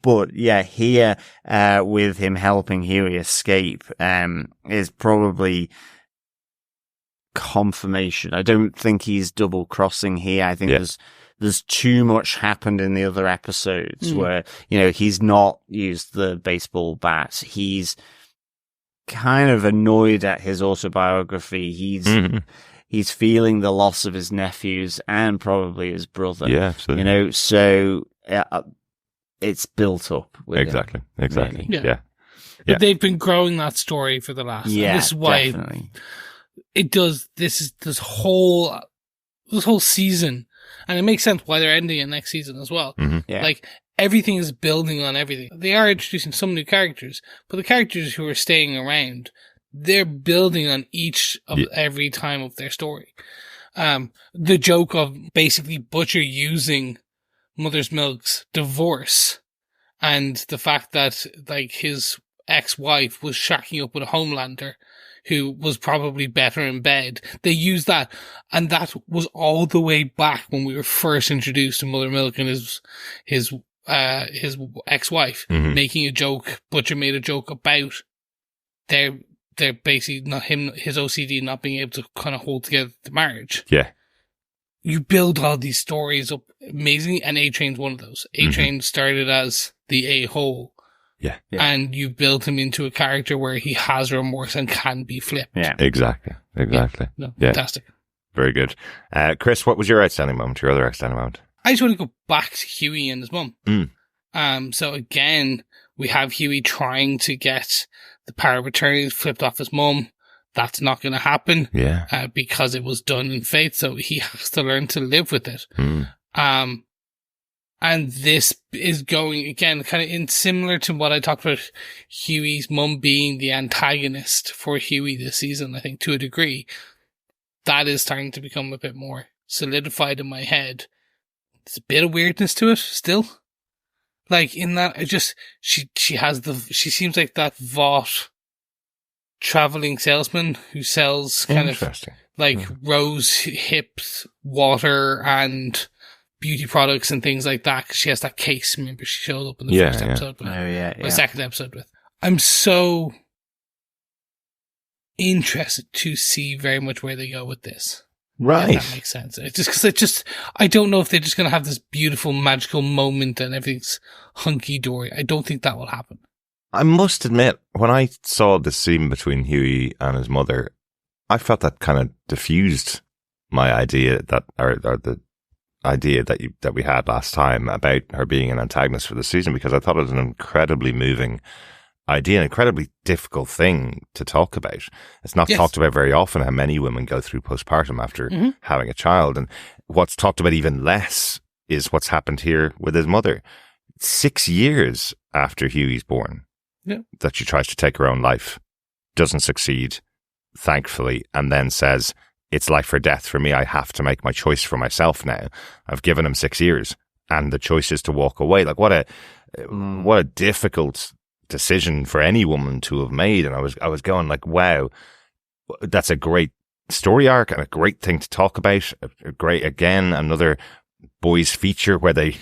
But here, with him helping Huey escape, is probably confirmation. I don't think he's double crossing here. I think there's too much happened in the other episodes where, he's not used the baseball bat. He's kind of annoyed at his autobiography. He's feeling the loss of his nephews and probably his brother. Yeah, absolutely. So it's built up. With exactly. him, really. Yeah. But they've been growing that story for the last. Yeah, this is why definitely. It does. This whole season. And it makes sense why they're ending it next season as well. Yeah. Like, everything is building on everything. They are introducing some new characters, but the characters who are staying around, they're building on each of every time of their story. The joke of basically Butcher using Mother's Milk's divorce and the fact that, like, his ex-wife was shacking up with a Homelander who was probably better in bed. They used that, and that was all the way back when we were first introduced to Mother Milk and his ex-wife making a joke. Butcher made a joke about they're basically not him, his OCD not being able to kind of hold together the marriage. Yeah. You build all these stories up amazingly, and A-Train's one of those. A-Train started as the a-hole. Yeah. And you built him into a character where he has remorse and can be flipped. Yeah. Exactly. Fantastic. Very good. Chris, what was your outstanding moment, your other outstanding moment? I just want to go back to Huey and his mum. So again, we have Huey trying to get the power of attorney flipped off his mum. That's not going to happen. Yeah. Because it was done in faith, so he has to learn to live with it. And this is going, again, kind of in similar to what I talked about Huey's mum being the antagonist for Huey this season, I think, to a degree. That is starting to become a bit more solidified in my head. There's a bit of weirdness to it still. Like, in that, she seems like that Vought traveling salesman who sells kind of like rose hips, water, and beauty products and things like that, because she has that case. Remember, she showed up in the first episode with. The second episode with. I'm so interested to see very much where they go with this. Right. If that makes sense. It's just because I don't know if they're just going to have this beautiful magical moment and everything's hunky dory. I don't think that will happen. I must admit, when I saw the scene between Huey and his mother, I felt that kind of diffused my idea that we had last time about her being an antagonist for the season, because I thought it was an incredibly moving idea, an incredibly difficult thing to talk about. It's not talked about very often how many women go through postpartum after having a child. And what's talked about even less is what's happened here with his mother. 6 years after Huey's born, that she tries to take her own life, doesn't succeed, thankfully, and then says, it's life or death for me. I have to make my choice for myself now. I've given him 6 years, and the choice is to walk away. Like, what a difficult decision for any woman to have made. And I was going like, wow, that's a great story arc and a great thing to talk about. A great, again, another boys feature where they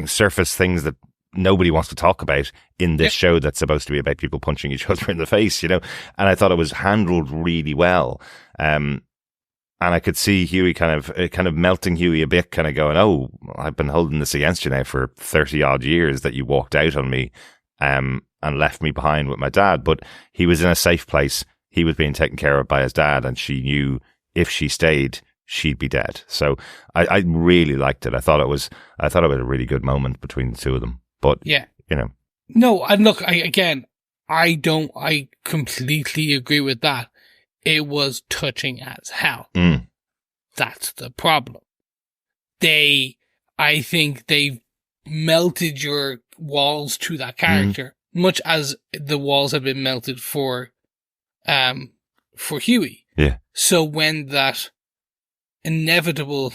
surface things that nobody wants to talk about in this show that's supposed to be about people punching each other in the face, you know? And I thought it was handled really well. And I could see Huey kind of melting Huey a bit, kind of going, oh, I've been holding this against you now for 30 odd years that you walked out on me, and left me behind with my dad. But he was in a safe place. He was being taken care of by his dad, and she knew if she stayed, she'd be dead. So I really liked it. I thought it was a really good moment between the two of them. But you know, no, and look, I completely agree with that. It was touching as hell. That's the problem. I think they melted your walls to that character, much as the walls have been melted for Huey. Yeah. So when that inevitable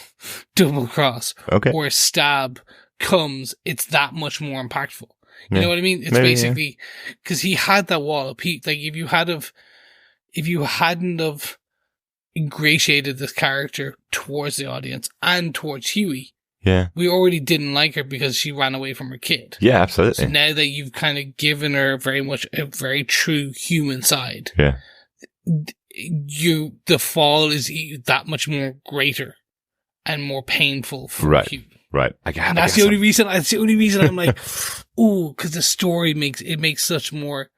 double cross or stab comes, it's that much more impactful. You know what I mean? It's basically because he had that wall of heat. Like if you hadn't have ingratiated this character towards the audience and towards Huey, we already didn't like her because she ran away from her kid. Yeah, absolutely. So now that you've kind of given her very much a very true human side, the fall is that much more greater and more painful for Huey. Right. And that's the only reason. That's the only reason I'm like, ooh, because the story makes such more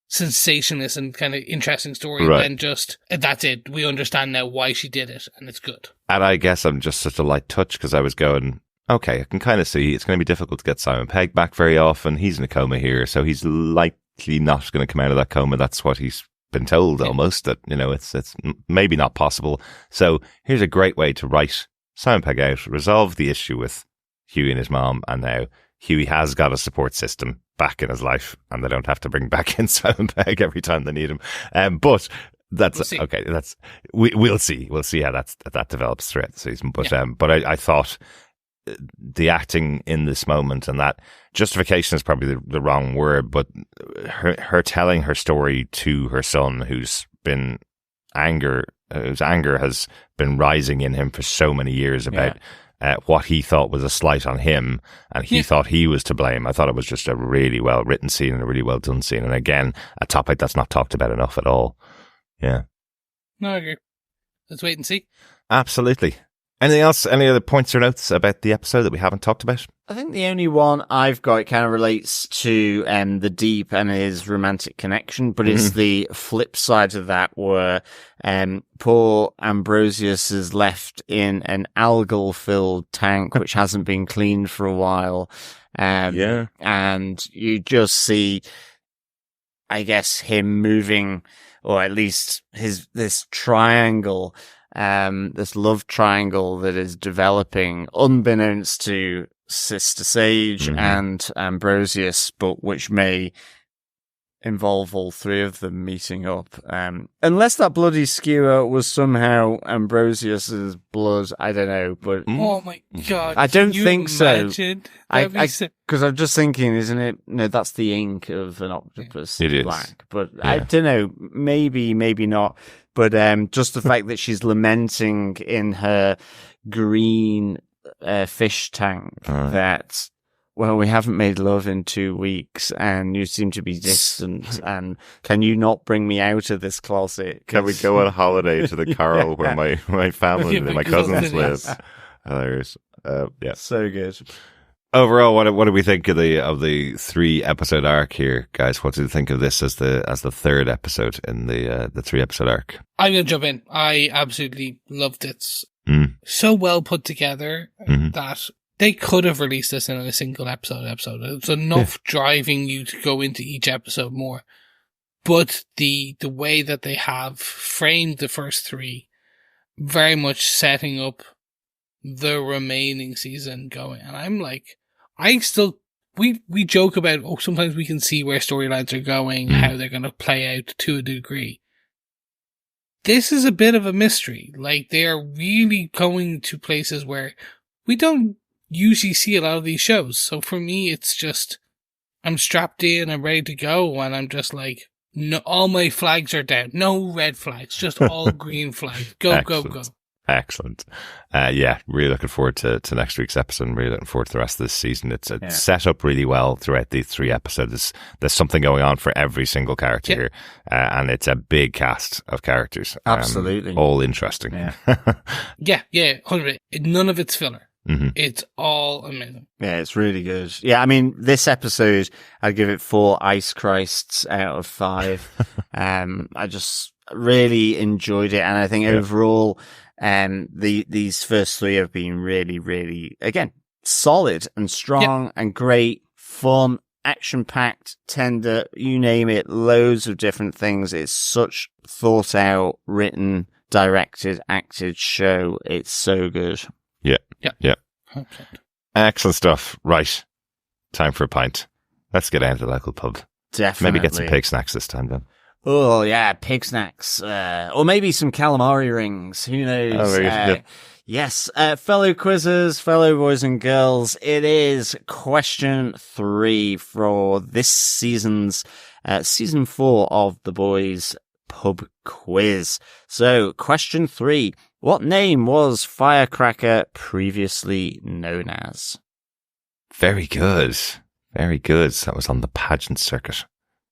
sensationalist and kind of interesting story than just that's it. We understand now why she did it, and it's good. And I guess I'm just such a light touch because I was going, okay, I can kind of see it's going to be difficult to get Simon Pegg back very often. He's in a coma here, so he's likely not going to come out of that coma. That's what he's been told almost, that, you know, it's maybe not possible. So here's a great way to write Simon Pegg out, resolve the issue with Huey and his mom, and now Huey has got a support system back in his life, and they don't have to bring back in Simon Pegg every time they need him. But that's okay. We'll see. We'll see how that develops throughout the season. But I thought the acting in this moment, and that justification is probably the wrong word, but her telling her story to her son, whose anger has been rising in him for so many years about what he thought was a slight on him, and he thought he was to blame. I thought it was just a really well written scene and a really well done scene, and again, a topic that's not talked about enough at all. Yeah. No, I agree. Let's wait and see. Absolutely. Anything else? Any other points or notes about the episode that we haven't talked about? I think the only one I've got, it kind of relates to the Deep and his romantic connection, but it's the flip side of that, where poor Ambrosius is left in an algal-filled tank which hasn't been cleaned for a while. And you just see, I guess, him moving, or at least this triangle, this love triangle that is developing unbeknownst to Sister Sage and Ambrosius, but which may involve all three of them meeting up. Unless that bloody skewer was somehow Ambrosius's blood, I don't know. But oh my god, I don't think so. Because I'm just thinking, isn't it? No, that's the ink of an octopus. It is black, but I don't know. Maybe not. But just the fact that she's lamenting in her green fish tank that, well, we haven't made love in 2 weeks and you seem to be distant, and can you not bring me out of this closet? Can we go on holiday to the Carol where my family and my cousins live? Hilarious. Yeah. So good. Overall, what do we think of the 3-episode arc here, guys? What do you think of this as the third episode in the 3-episode arc? I'm gonna jump in. I absolutely loved it. So well put together that they could have released this in a single episode. It's enough driving you to go into each episode more. But the way that they have framed the first 3, very much setting up the remaining season going. And I'm like, we joke about, sometimes we can see where storylines are going, how they're going to play out to a degree. This is a bit of a mystery. Like, they are really going to places where we don't usually see a lot of these shows. So for me, it's just, I'm strapped in, I'm ready to go, and I'm just like, no, all my flags are down. No red flags, just all green flags. Go, go, go. Excellent. Really looking forward to next week's episode, and really looking forward to the rest of this season. It's set up really well throughout these 3 episodes. There's something going on for every single character here, and it's a big cast of characters. Absolutely. All interesting. Yeah, 100%. None of it's filler. It's all amazing. Yeah, it's really good. Yeah, I mean, this episode, I'd give it 4 Ice Christs out of 5. I just really enjoyed it, and I think overall, these first 3 have been really, really, again, solid and strong and great, fun, action-packed, tender, you name it, loads of different things. It's such thought-out, written, directed, acted show. It's so good. Yeah. Excellent stuff. Right. Time for a pint. Let's get down to the local pub. Definitely. Maybe get some pig snacks this time, then. Oh, yeah, pig snacks. Or maybe some calamari rings. Who knows? Yes, fellow quizzers, fellow boys and girls, it is question 3 for this season's season 4 of The Boys Pub Quiz. So, question 3. What name was Firecracker previously known as? Very good. Very good. That was on the pageant circuit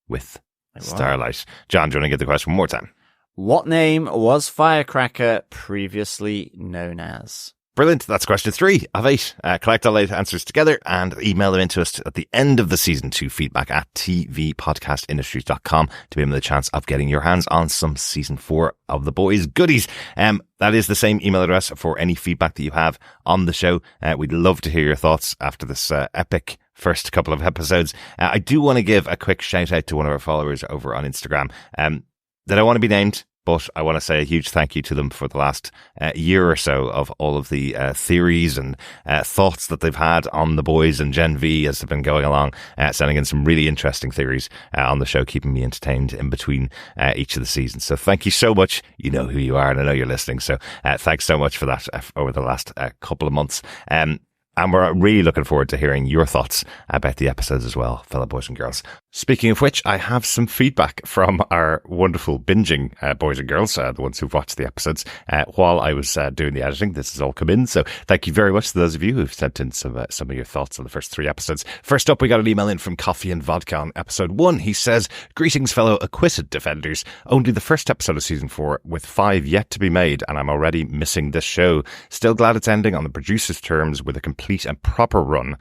with Starlight. John, do you want to get the question one more time? What name was Firecracker previously known as? Brilliant. That's question 3 of 8. Collect all 8 answers together and email them into us at the end of the season to feedback@tvpodcastindustries.com to be given the chance of getting your hands on some season 4 of The Boys goodies. That is the same email address for any feedback that you have on the show. We'd love to hear your thoughts after this epic first couple of episodes. I do want to give a quick shout out to one of our followers over on Instagram. That I want to be named, but I want to say a huge thank you to them for the last year or so of all of the theories and thoughts that they've had on The Boys and Gen V as they've been going along, sending in some really interesting theories on the show, keeping me entertained in between each of the seasons. So thank you so much. You know who you are, and I know you're listening. So thanks so much for that over the last couple of months. And we're really looking forward to hearing your thoughts about the episodes as well, fellow boys and girls. Speaking of which, I have some feedback from our wonderful binging boys and girls, the ones who've watched the episodes, while I was doing the editing. This has all come in, so thank you very much to those of you who've sent in some of your thoughts on the first 3 episodes. First up, we got an email in from Coffee and Vodka on episode 1. He says, "Greetings, fellow acquitted defenders. Only the first episode of season 4, with 5 yet to be made, and I'm already missing this show. Still glad it's ending on the producer's terms with a complete and proper run.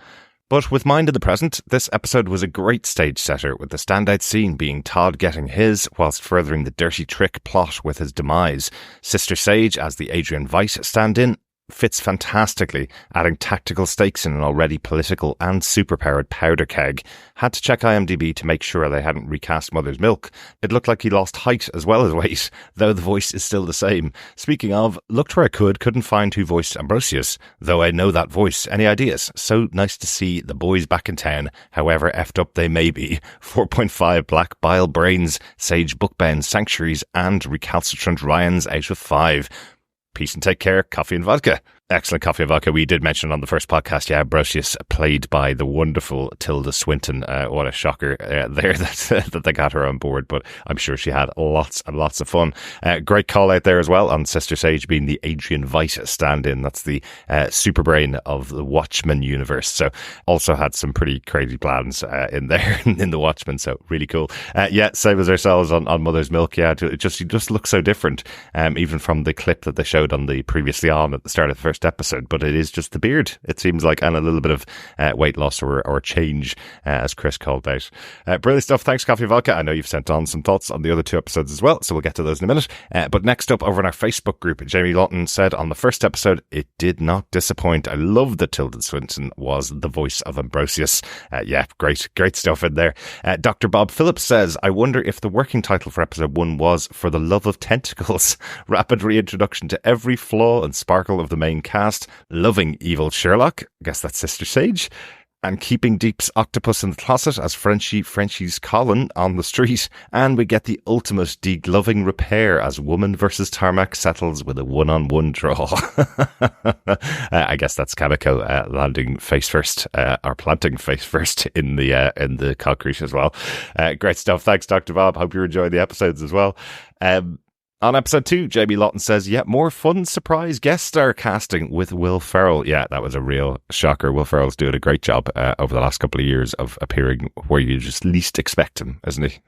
But with mind in the present, this episode was a great stage setter, with the standout scene being Todd getting his, whilst furthering the dirty trick plot with his demise. Sister Sage as the Adrian Veidt stand-in, fits fantastically, adding tactical stakes in an already political and superpowered powder keg. Had to check IMDb to make sure they hadn't recast Mother's Milk. It looked like he lost height as well as weight, though the voice is still the same. Speaking of, looked where I couldn't find who voiced Ambrosius, though I know that voice. Any ideas? So nice to see the boys back in town, however effed up they may be. 4.5 black bile brains, sage bookbound sanctuaries, and recalcitrant Ryans out of 5. Peace and take care, coffee and vodka. Excellent coffee and vodka. We did mention on the first podcast, Ambrosius, played by the wonderful Tilda Swinton. What a shocker there that they got her on board, but I'm sure she had lots and lots of fun. Great call out there as well on Sister Sage being the Adrian Veidt stand-in. That's the super brain of the Watchmen universe. So also had some pretty crazy plans in there in the Watchmen. So really cool. Same as ourselves on Mother's Milk. Yeah, it just looks so different, even from the clip that they showed on the previously on at the start of the first episode, but it is just the beard, it seems like, and a little bit of weight loss or change, as Chris called out. Brilliant stuff. Thanks, Coffee Vodka. I know you've sent on some thoughts on the other 2 episodes as well, so we'll get to those in a minute. But next up, over in our Facebook group, Jamie Lawton said on the first episode, it did not disappoint. I love that Tilda Swinton was the voice of Ambrosius. Great stuff in there. Dr. Bob Phillips says, I wonder if the working title for episode 1 was For the Love of Tentacles. Rapid reintroduction to every flaw and sparkle of the main cast, loving evil Sherlock, I guess that's Sister Sage, and keeping Deep's octopus in the closet as Frenchie's Colin on the street, and we get the ultimate degloving repair as Woman versus Tarmac settles with a one-on-one draw. I guess that's Kamiko landing face first, or planting face first in the concrete as well. Great stuff. Thanks, Dr. Bob. Hope you're enjoying the episodes as well. On episode 2, Jamie Lawton says, yet more fun surprise guest star casting with Will Ferrell. Yeah, that was a real shocker. Will Ferrell's doing a great job over the last couple of years of appearing where you just least expect him, isn't he?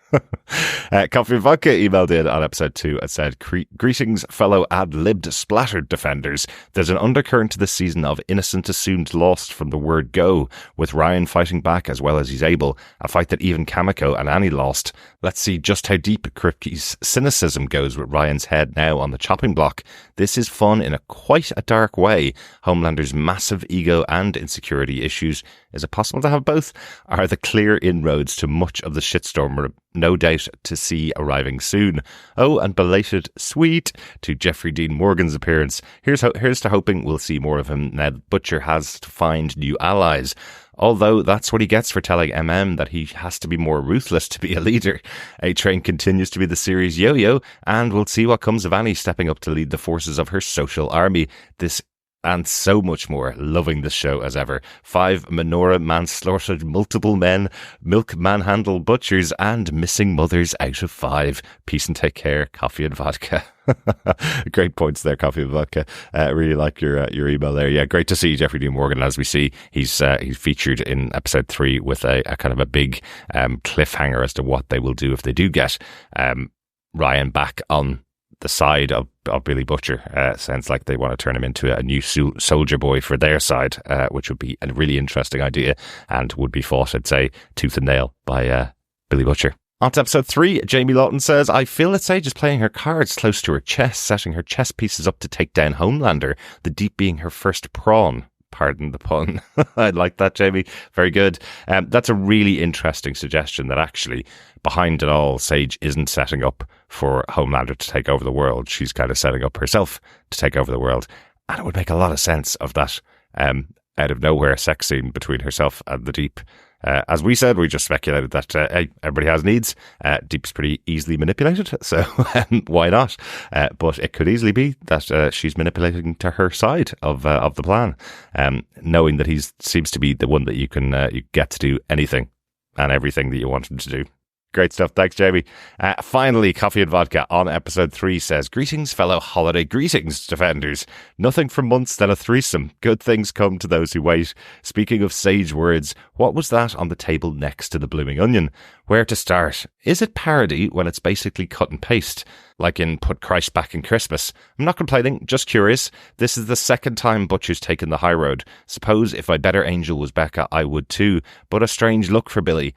Coffee and Vodka emailed in on episode 2 and said, greetings, fellow ad-libbed splattered defenders. There's an undercurrent to this season of innocent assumed lost from the word go, with Ryan fighting back as well as he's able, a fight that even Kamiko and Annie lost. Let's see just how deep Kripke's cynicism goes with Ryan's head now on the chopping block. This is fun in quite a dark way. Homelander's massive ego and insecurity issues, is it possible to have both, are the clear inroads to much of the shitstorm we're no doubt to see arriving soon. Oh, and belated sweet to Jeffrey Dean Morgan's appearance. Here's to hoping we'll see more of him now that Butcher has to find new allies. Although that's what he gets for telling MM that he has to be more ruthless to be a leader. A-Train continues to be the series yo-yo, and we'll see what comes of Annie stepping up to lead the forces of her social army. This and so much more. Loving this show as ever. 5 menorah manslaughtered multiple men, milk manhandle butchers, and missing mothers out of 5. Peace and take care, Coffee and Vodka. Great points there, Coffee and Vodka. Really like your email there. Yeah, great to see Jeffrey Dean Morgan. As we see, he's featured in episode 3 with a kind of a big cliffhanger as to what they will do if they do get Ryan back on the side of Billy Butcher. Sounds like they want to turn him into a new soldier boy for their side, which would be a really interesting idea and would be fought, I'd say, tooth and nail by Billy Butcher. On to episode 3, Jamie Lawton says, I feel that Sage is playing her cards close to her chest, setting her chess pieces up to take down Homelander, the Deep being her first pawn. Pardon the pun. I like that, Jamie. Very good. That's a really interesting suggestion that actually, behind it all, Sage isn't setting up for Homelander to take over the world. She's kind of setting up herself to take over the world. And it would make a lot of sense of that out of nowhere sex scene between herself and the Deep. As we said, we just speculated that hey, everybody has needs. Deep's pretty easily manipulated, so why not? But it could easily be that she's manipulating to her side of the plan, knowing that he seems to be the one that you can you get to do anything and everything that you want him to do. Great stuff. Thanks, Jamie. Finally, Coffee and Vodka on episode 3 says, greetings, fellow holiday greetings, defenders. Nothing for months than a threesome. Good things come to those who wait. Speaking of sage words, what was that on the table next to the blooming onion? Where to start? Is it parody when it's basically cut and paste? Like in Put Christ Back in Christmas. I'm not complaining, just curious. This is the second time Butcher's taken the high road. Suppose if my better angel was Becca, I would too. But a strange look for Billy.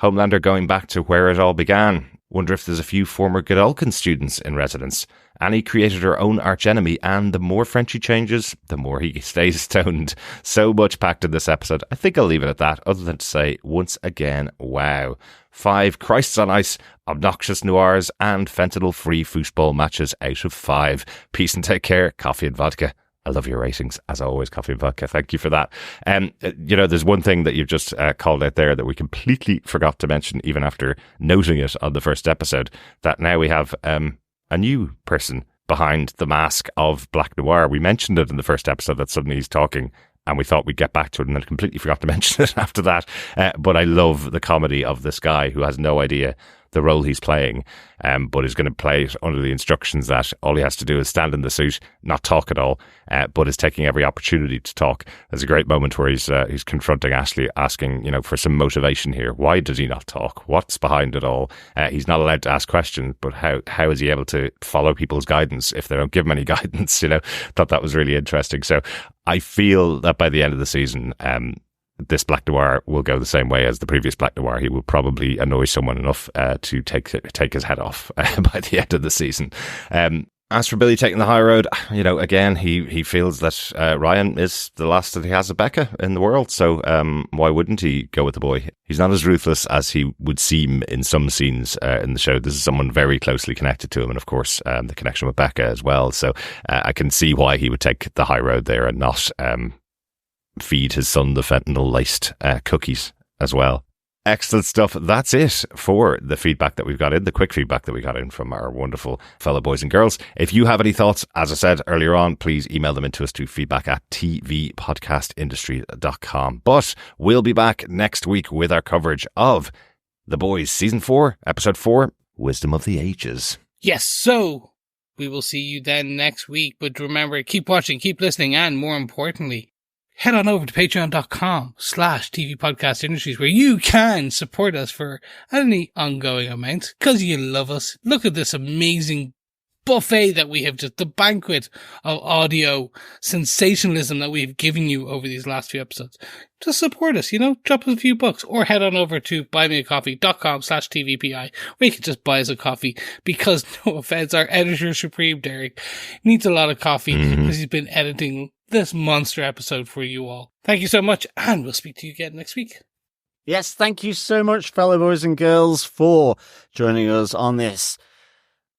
Homelander going back to where it all began. Wonder if there's a few former Godolphin students in residence. Annie created her own archenemy, and the more Frenchie changes, the more he stays stoned. So much packed in this episode. I think I'll leave it at that, other than to say, once again, wow. 5 Christs on Ice, obnoxious noirs, and fentanyl-free foosball matches out of 5. Peace and take care. Coffee and vodka. I love your ratings, as always, Coffee and Vodka. Thank you for that. There's one thing that you've just called out there that we completely forgot to mention, even after noting it on the first episode, that now we have a new person behind the mask of Black Noir. We mentioned it in the first episode that suddenly he's talking, and we thought we'd get back to it, and then completely forgot to mention it after that. But I love the comedy of this guy who has no idea the role he's playing, but is going to play it under the instructions that all he has to do is stand in the suit, not talk at all, but is taking every opportunity to talk. There's a great moment where he's confronting Ashley, asking, for some motivation here. Why does he not talk? What's behind it all? He's not allowed to ask questions, but how is he able to follow people's guidance if they don't give him any guidance? Thought that was really interesting. So I feel that by the end of the season, this Black Noir will go the same way as the previous Black Noir. He will probably annoy someone enough to take his head off by the end of the season. As for Billy taking the high road, again, he feels that Ryan is the last that he has of Becca in the world. So why wouldn't he go with the boy? He's not as ruthless as he would seem in some scenes in the show. This is someone very closely connected to him, and of course, the connection with Becca as well. So I can see why he would take the high road there and not feed his son the fentanyl-laced cookies as well. Excellent stuff. That's it for the feedback that we've got in, the quick feedback that we got in from our wonderful fellow boys and girls. If you have any thoughts, as I said earlier on, please email them into us to feedback@tvpodcastindustry.com. But we'll be back next week with our coverage of The Boys Season 4, Episode 4, Wisdom of the Ages. Yes, so we will see you then next week. But remember, keep watching, keep listening, and more importantly, head on over to patreon.com/TV Podcast Industries, where you can support us for any ongoing amount because you love us. Look at this amazing buffet that we have, just the banquet of audio sensationalism that we've given you over these last few episodes. Just support us, drop us a few bucks, or head on over to buymeacoffee.com/TVPI, where you can just buy us a coffee because, no offense, our editor supreme, Darick, needs a lot of coffee because he's been editing this monster episode for you all. Thank you so much, and we'll speak to you again next week. Yes, thank you so much, fellow boys and girls, for joining us on this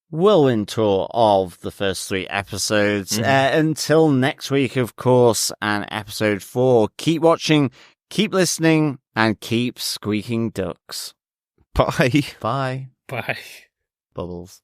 whirlwind tour of the first 3 episodes. Until next week, of course, and episode 4. Keep watching, keep listening, and keep squeaking ducks. Bye. Bye. Bye. Bubbles.